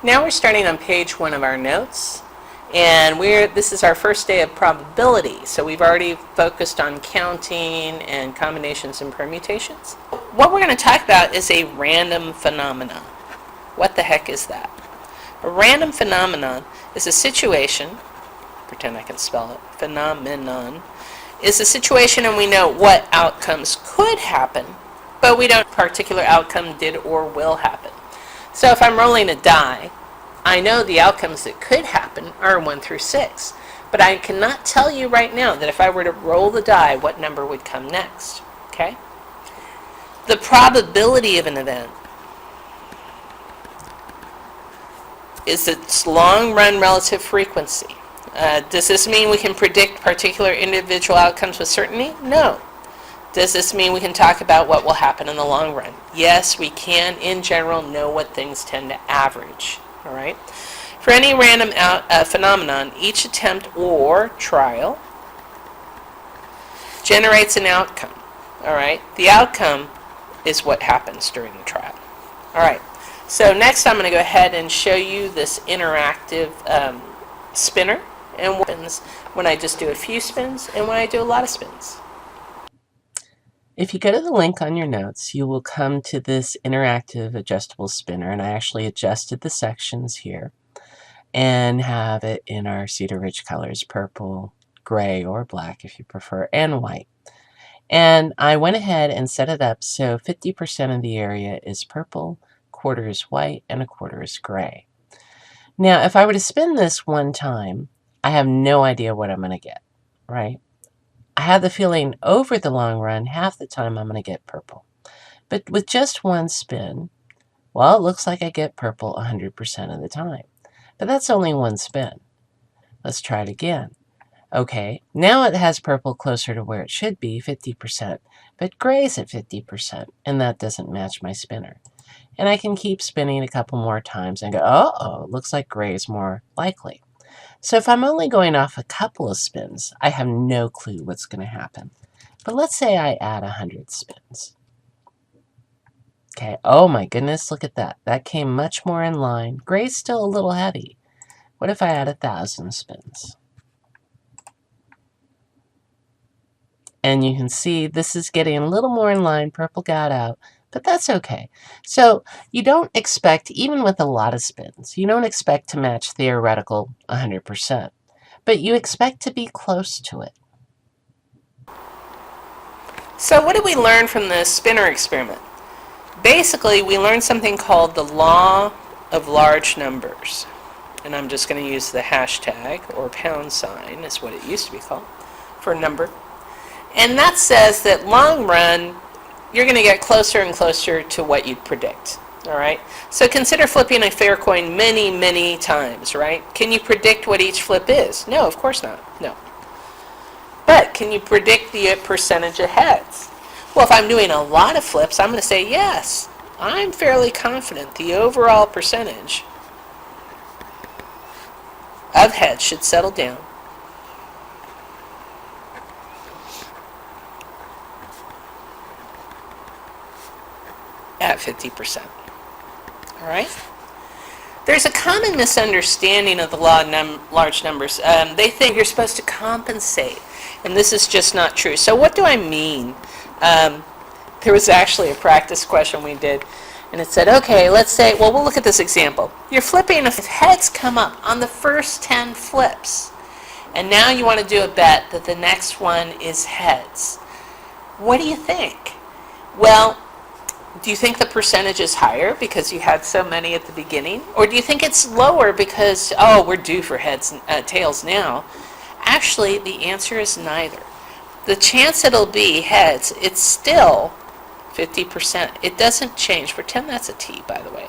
Now we're starting on page 1 of our notes, and this is our first day of probability, so we've already focused on counting and combinations and permutations. What we're going to talk about is a random phenomenon. What the heck is that? A random phenomenon is a situation, pretend I can spell it, phenomenon, is a situation and we know what outcomes could happen, but we don't know what particular outcome did or will happen. So if I'm rolling a die, I know the outcomes that could happen are 1 through 6. But I cannot tell you right now that if I were to roll the die, what number would come next. Okay? The probability of an event is its long-run relative frequency. Does this mean we can predict particular individual outcomes with certainty? No. Does this mean we can talk about what will happen in the long run? Yes, we can, in general, know what things tend to average. All right? For any random phenomenon, each attempt or trial generates an outcome. All right? The outcome is what happens during the trial. All right. So next I'm going to go ahead and show you this interactive spinner and what happens when I just do a few spins and when I do a lot of spins. If you go to the link on your notes, you will come to this interactive adjustable spinner, and I actually adjusted the sections here and have it in our Cedar Ridge colors, purple, gray, or black if you prefer, and white. And I went ahead and set it up so 50% of the area is purple, quarter is white, and a quarter is gray. Now, if I were to spin this one time, I have no idea what I'm going to get, right? I have the feeling over the long run, half the time I'm going to get purple. But with just one spin, well, it looks like I get purple 100% of the time. But that's only one spin. Let's try it again. Okay, now it has purple closer to where it should be, 50%, but gray's at 50%, and that doesn't match my spinner. And I can keep spinning a couple more times and go, uh-oh, looks like gray's more likely. So if I'm only going off a couple of spins, I have no clue what's going to happen. But let's say I add 100 spins. Okay, oh my goodness, look at that. That came much more in line. Gray's still a little heavy. What if I add 1,000 spins? And you can see this is getting a little more in line. Purple got out, but that's okay. So you don't expect, even with a lot of spins, you don't expect to match theoretical 100%, but you expect to be close to it. So what did we learn from the spinner experiment? Basically, we learned something called the law of large numbers. And I'm just going to use the hashtag or # is what it used to be called for a number. And that says that long run, you're going to get closer and closer to what you'd predict. All right? So consider flipping a fair coin many, many times, right? Can you predict what each flip is? No, of course not. No. But can you predict the percentage of heads? Well, if I'm doing a lot of flips, I'm going to say yes. I'm fairly confident the overall percentage of heads should settle down at 50%. All right? There's a common misunderstanding of the law of large numbers. They think you're supposed to compensate, and this is just not true. So what do I mean? There was actually a practice question we did, and it said, okay, let's say, well, we'll look at this example. You're flipping, if heads come up on the first 10 flips, and now you want to do a bet that the next one is heads. What do you think? Well, do you think the percentage is higher because you had so many at the beginning? Or do you think it's lower because, oh, we're due for tails now? Actually, the answer is neither. The chance it'll be heads, it's still 50%. It doesn't change. Pretend that's a T, by the way.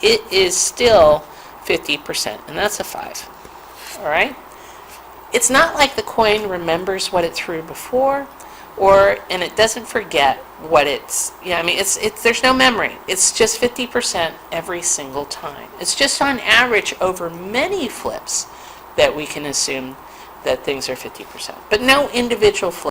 It is still 50%, and that's a 5. All right? It's not like the coin remembers what it threw before, and it doesn't forget what it's, there's no memory. It's just 50% every single time. It's just on average over many flips that we can assume that things are 50%. But no individual flip